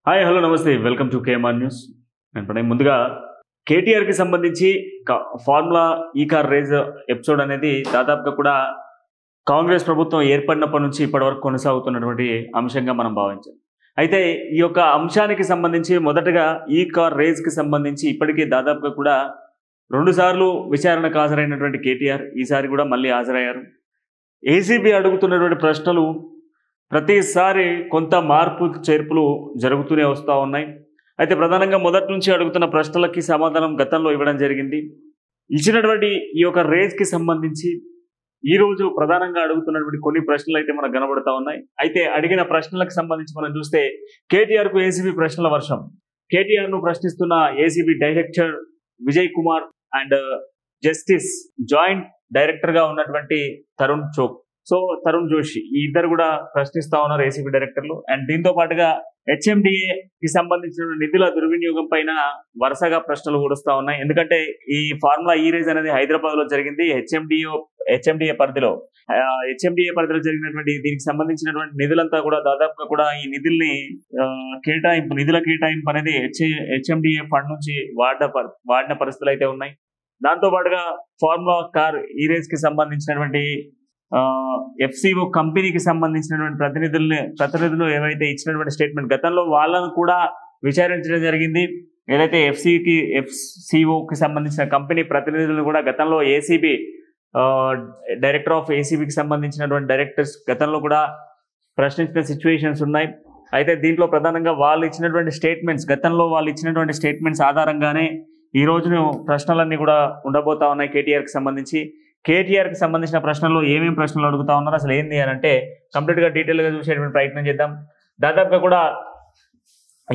Hi hello నమస్తే welcome to KMR news. నేను ప్రణయ్. ముందుగా కేటీఆర్కి సంబంధించి ఫార్ములా ఈ కార్ రేజ్ ఎపిసోడ్ అనేది దాదాపుగా కూడా కాంగ్రెస్ ప్రభుత్వం ఏర్పడినప్పటి నుంచి ఇప్పటివరకు కొనసాగుతున్నటువంటి అంశంగా మనం భావించాం. అయితే ఈ యొక్క అంశానికి సంబంధించి మొదటగా ఈ కార్ రేజ్కి సంబంధించి ఇప్పటికీ దాదాపుగా కూడా 2 సార్లు విచారణకు హాజరైనటువంటి కేటీఆర్ ఈసారి కూడా మళ్ళీ హాజరయ్యారు. ఏసీబీ అడుగుతున్నటువంటి ప్రశ్నలు ప్రతిసారి కొంత మార్పు చేర్పులు జరుగుతూనే వస్తూ ఉన్నాయి. అయితే ప్రధానంగా మొదటి నుంచి అడుగుతున్న ప్రశ్నలకి సమాధానం గతంలో ఇవ్వడం జరిగింది. ఇచ్చినటువంటి ఈ యొక్క రేజ్కి సంబంధించి ఈరోజు ప్రధానంగా అడుగుతున్నటువంటి కొన్ని ప్రశ్నలు అయితే మనకు కనబడుతూ ఉన్నాయి. అయితే అడిగిన ప్రశ్నలకు సంబంధించి మనం చూస్తే కేటీఆర్కు ఏసీబీ ప్రశ్నల వర్షం. కేటీఆర్ను ప్రశ్నిస్తున్న ACB director Vijay Kumar and justice joint డైరెక్టర్గా ఉన్నటువంటి తరుణ్ జోషి ఈ ఇద్దరు కూడా ప్రశ్నిస్తా ఉన్నారు ఏసీబీ డైరెక్టర్లు. అండ్ దీంతో పాటుగా హెచ్ఎండిఏకి సంబంధించిన నిధుల దుర్వినియోగం పైన వరుసగా ప్రశ్నలు కూడుస్తా ఉన్నాయి. ఎందుకంటే ఈ ఫార్ములా ఈ రేజ్ అనేది హైదరాబాద్ లో జరిగింది. హెచ్ఎండిఏ పరిధిలో జరిగినటువంటి దీనికి సంబంధించినటువంటి నిధులంతా కూడా దాదాపుగా కూడా ఈ నిధుల కేటాయింపు అనేది హెచ్ఎండిఏ ఫండ్ నుంచి వాడిన పరిస్థితులు అయితే ఉన్నాయి. దాంతో పాటుగా ఫార్ములా కార్ ఈ రేజ్ కి సంబంధించినటువంటి ఎఫ్సిఓ కంపెనీకి సంబంధించినటువంటి ప్రతినిధులు ఏవైతే ఇచ్చినటువంటి స్టేట్మెంట్ గతంలో వాళ్ళను కూడా విచారించడం జరిగింది. ఏదైతే ఎఫ్సిఓకి సంబంధించిన కంపెనీ ప్రతినిధులను కూడా గతంలో ఏసీబీ డైరెక్టర్ ఆఫ్ ఏసీబీకి సంబంధించినటువంటి డైరెక్టర్స్ గతంలో కూడా ప్రశ్నించిన సిచ్యువేషన్స్ ఉన్నాయి. అయితే దీంట్లో ప్రధానంగా వాళ్ళు ఇచ్చినటువంటి స్టేట్మెంట్స్ ఆధారంగానే ఈ రోజును ప్రశ్నలన్నీ కూడా ఉండబోతా ఉన్నాయి. కేటీఆర్కి సంబంధించిన ప్రశ్నల్లో ఏమేమి ప్రశ్నలు అడుగుతా ఉన్నారు, అసలు ఏంది అని అంటే కంప్లీట్గా డీటెయిల్గా చూసేటువంటి ప్రయత్నం చేద్దాం. దాదాపుగా కూడా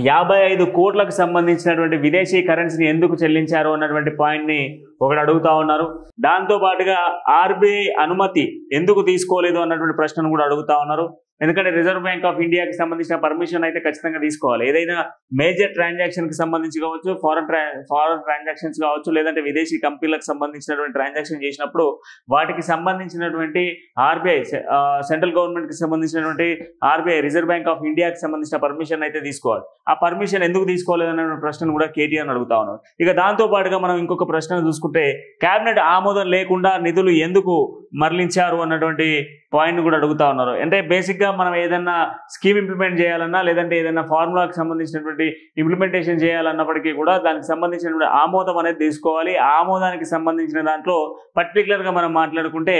55 కోట్లకు సంబంధించినటువంటి విదేశీ కరెన్సీని ఎందుకు చెల్లించారు అన్నటువంటి పాయింట్ని ఒకటి అడుగుతా ఉన్నారు. దాంతో పాటుగా ఆర్బీఐ అనుమతి ఎందుకు తీసుకోలేదు అన్నటువంటి ప్రశ్నను కూడా అడుగుతా ఉన్నారు. ఎందుకంటే రిజర్వ్ బ్యాంక్ ఆఫ్ ఇండియాకి సంబంధించిన పర్మిషన్ అయితే ఖచ్చితంగా తీసుకోవాలి. ఏదైనా మేజర్ ట్రాన్సాక్షన్కి సంబంధించి కావచ్చు, ఫారెన్ ట్రాన్సాక్షన్స్ కావచ్చు, లేదంటే విదేశీ కంపెనీలకు సంబంధించినటువంటి ట్రాన్సాక్షన్ చేసినప్పుడు వాటికి సంబంధించినటువంటి ఆర్బీఐ సెంట్రల్ గవర్నమెంట్కి సంబంధించినటువంటి ఆర్బీఐ రిజర్వ్ బ్యాంక్ ఆఫ్ ఇండియాకి సంబంధించిన పర్మిషన్ అయితే తీసుకోవాలి. ఆ పర్మిషన్ ఎందుకు తీసుకోలేదు అన్న ప్రశ్నను కూడా కేటీఆర్ అడుగుతా ఉన్నారు. ఇక దాంతో పాటుగా మనం ఇంకొక ప్రశ్న చూసుకుంటే కేబినెట్ ఆమోదం లేకుండా నిధులు ఎందుకు మరలించారు అన్నటువంటి పాయింట్ కూడా అడుగుతా ఉన్నారు. అంటే బేసిక్గా మనం ఏదైనా స్కీమ్ ఇంప్లిమెంట్ చేయాలన్నా, లేదంటే ఏదైనా ఫార్ములాకి సంబంధించినటువంటి ఇంప్లిమెంటేషన్ చేయాలన్నప్పటికీ కూడా దానికి సంబంధించినటువంటి ఆమోదం అనేది తీసుకోవాలి. ఆమోదానికి సంబంధించిన దాంట్లో పర్టికులర్గా మనం మాట్లాడుకుంటే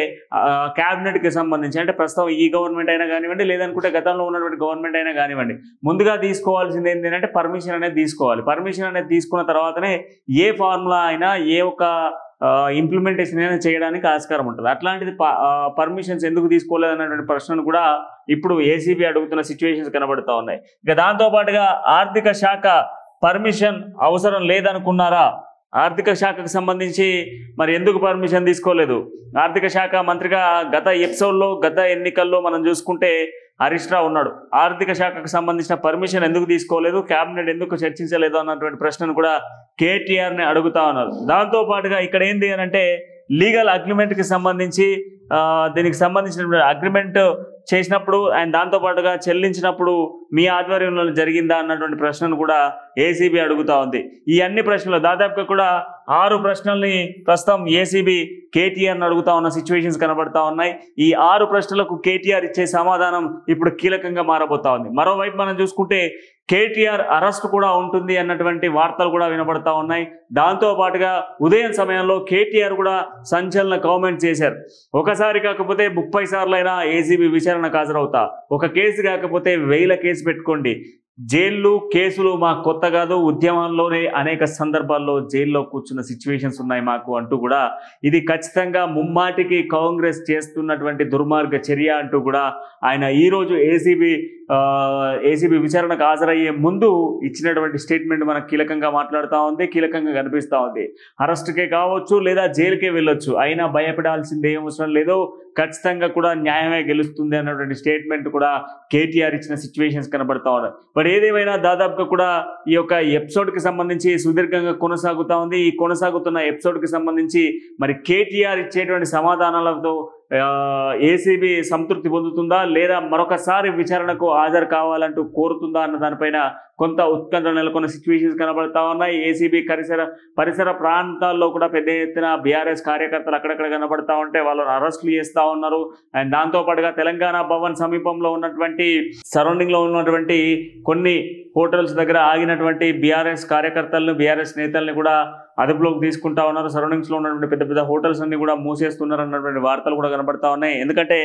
క్యాబినెట్కి సంబంధించి, అంటే ప్రస్తుతం ఈ గవర్నమెంట్ అయినా కానివ్వండి, లేదనుకుంటే గతంలో ఉన్నటువంటి గవర్నమెంట్ అయినా కానివ్వండి, ముందుగా తీసుకోవాల్సింది ఏంటంటే పర్మిషన్ అనేది తీసుకోవాలి. పర్మిషన్ అనేది తీసుకున్న తర్వాతనే ఏ ఫార్ములా అయినా ఏ ఒక్క ఇంప్లిమెంటేషన్ అయినా చేయడానికి ఆస్కారం ఉంటుంది. అట్లాంటిది పర్మిషన్స్ ఎందుకు తీసుకోలేదు అన్నటువంటి ప్రశ్నను కూడా ఇప్పుడు ఏసీబీ అడుగుతున్న సిచ్యువేషన్స్ కనబడుతూ ఉన్నాయి. ఇక దాంతోపాటుగా ఆర్థిక శాఖ పర్మిషన్ అవసరం లేదనుకున్నారా? ఆర్థిక శాఖకు సంబంధించి మరి ఎందుకు పర్మిషన్ తీసుకోలేదు? ఆర్థిక శాఖ మంత్రిగా గత ఎన్నికల్లో మనం చూసుకుంటే హరీష్ రావు ఉన్నాడు. ఆర్థిక శాఖకు సంబంధించిన పర్మిషన్ ఎందుకు తీసుకోలేదు, క్యాబినెట్ ఎందుకు చర్చించలేదు అన్నటువంటి ప్రశ్నను కూడా కేటీఆర్ని అడుగుతా ఉన్నారు. దాంతో పాటుగా ఇక్కడ ఏంది అని అంటే లీగల్ అగ్రిమెంట్కి సంబంధించి దీనికి సంబంధించిన అగ్రిమెంట్ చేసినప్పుడు అండ్ దాంతోపాటుగా చెల్లించినప్పుడు మీ ఆధ్వర్యంలో జరిగిందా అన్నటువంటి ప్రశ్నను కూడా ఏసీబీ అడుగుతా ఉంది. ఈ అన్ని ప్రశ్నలు దాదాపుగా కూడా 6 ప్రశ్నల్ని ప్రస్తుతం ఏసీబీ కేటీఆర్ని అడుగుతా ఉన్న సిచ్యువేషన్స్ కనబడతా ఉన్నాయి. ఈ 6 ప్రశ్నలకు కేటీఆర్ ఇచ్చే సమాధానం ఇప్పుడు కీలకంగా మారబోతా ఉంది. మరోవైపు మనం చూసుకుంటే కేటీఆర్ అరెస్ట్ కూడా ఉంటుంది అన్నటువంటి వార్తలు కూడా వినబడతా ఉన్నాయి. దాంతో పాటుగా ఉదయం సమయంలో కేటీఆర్ కూడా సంచలన కామెంట్ చేశారు. ఒకసారి కాకపోతే 30 సార్లైనా ఏసీబీ విచారణకు హాజరవుతా, ఒక కేసు కాకపోతే 1000 కేసు పెట్టుకోండి, జైళ్ళు కేసులు మాకు కొత్త కాదు, ఉద్యమంలోనే అనేక సందర్భాల్లో జైల్లో కూర్చున్న సిచ్యువేషన్స్ ఉన్నాయి మాకు అంటూ కూడా ఇది ఖచ్చితంగా ముమ్మాటికి కాంగ్రెస్ చేస్తున్నటువంటి దుర్మార్గ చర్య అంటూ కూడా ఆయన ఈరోజు ఏసీబీ విచారణకు హాజరయ్యే ముందు ఇచ్చినటువంటి స్టేట్మెంట్ మనకు కీలకంగా మాట్లాడుతూ ఉంది, కీలకంగా కనిపిస్తూ ఉంది. అరెస్ట్కే కావచ్చు లేదా జైలుకే వెళ్ళొచ్చు, అయినా భయపడాల్సిందే ఏం అవసరం లేదు, ఖచ్చితంగా కూడా న్యాయమే గెలుస్తుంది అన్నటువంటి స్టేట్మెంట్ కూడా కేటీఆర్ ఇచ్చిన సిచ్యువేషన్స్ కనబడతా ఉన్నాయి. బట్ ఏదేమైనా దాదాపుగా కూడా ఈ యొక్క ఎపిసోడ్కి సంబంధించి సుదీర్ఘంగా కొనసాగుతూ ఉంది. ఈ కొనసాగుతున్న ఎపిసోడ్కి సంబంధించి మరి కేటీఆర్ ఇచ్చేటువంటి సమాధానాలతో ఏసీబీ సంతృప్తి పొందుతుందా లేదా మరొకసారి విచారణకు హాజరు కావాలంటూ కోరుతుందా అన్న దానిపైన కొంత ఉత్కంఠ నెలకొన్న సిచ్యువేషన్స్ కనబడతా ఉన్నాయి. ఏసీబీ పరిసర ప్రాంతాల్లో కూడా పెద్ద ఎత్తున బీఆర్ఎస్ కార్యకర్తలు అక్కడక్కడ కనబడతా ఉంటే వాళ్ళని అరెస్టులు చేస్తూ ఉన్నారు. అండ్ దాంతోపాటుగా తెలంగాణ భవన్ సమీపంలో ఉన్నటువంటి సరౌండింగ్లో ఉన్నటువంటి కొన్ని హోటల్స్ దగ్గర ఆగినటువంటి బీఆర్ఎస్ కార్యకర్తలను బీఆర్ఎస్ నేతల్ని కూడా అదుపులోకి తీసుకుంటా ఉన్నారు. సరౌండింగ్స్లో ఉన్నటువంటి పెద్ద పెద్ద హోటల్స్ అన్ని కూడా మూసేస్తున్నారు అన్నటువంటి వార్తలు కూడా కనబడతా ఉన్నాయి. ఎందుకంటే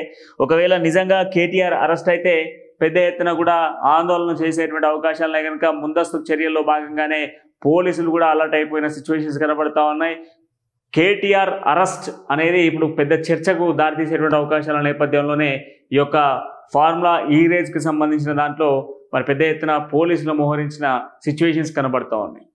ఒకవేళ నిజంగా కేటీఆర్ అరెస్ట్ అయితే పెద్ద ఎత్తున కూడా ఆందోళన చేసేటువంటి అవకాశాలు కనుక ముందస్తు చర్యల్లో భాగంగానే పోలీసులు కూడా అలర్ట్ అయిపోయిన సిచ్యువేషన్స్ కనబడతా ఉన్నాయి. కేటీఆర్ అరెస్ట్ అనేది ఇప్పుడు పెద్ద చర్చకు దారితీసేటువంటి అవకాశాల నేపథ్యంలోనే ఈ యొక్క ఫార్ములా కి సంబంధించిన దాంట్లో మరి పెద్ద ఎత్తున పోలీసులు మోహరించిన సిచ్యువేషన్స్ కనబడతా ఉన్నాయి.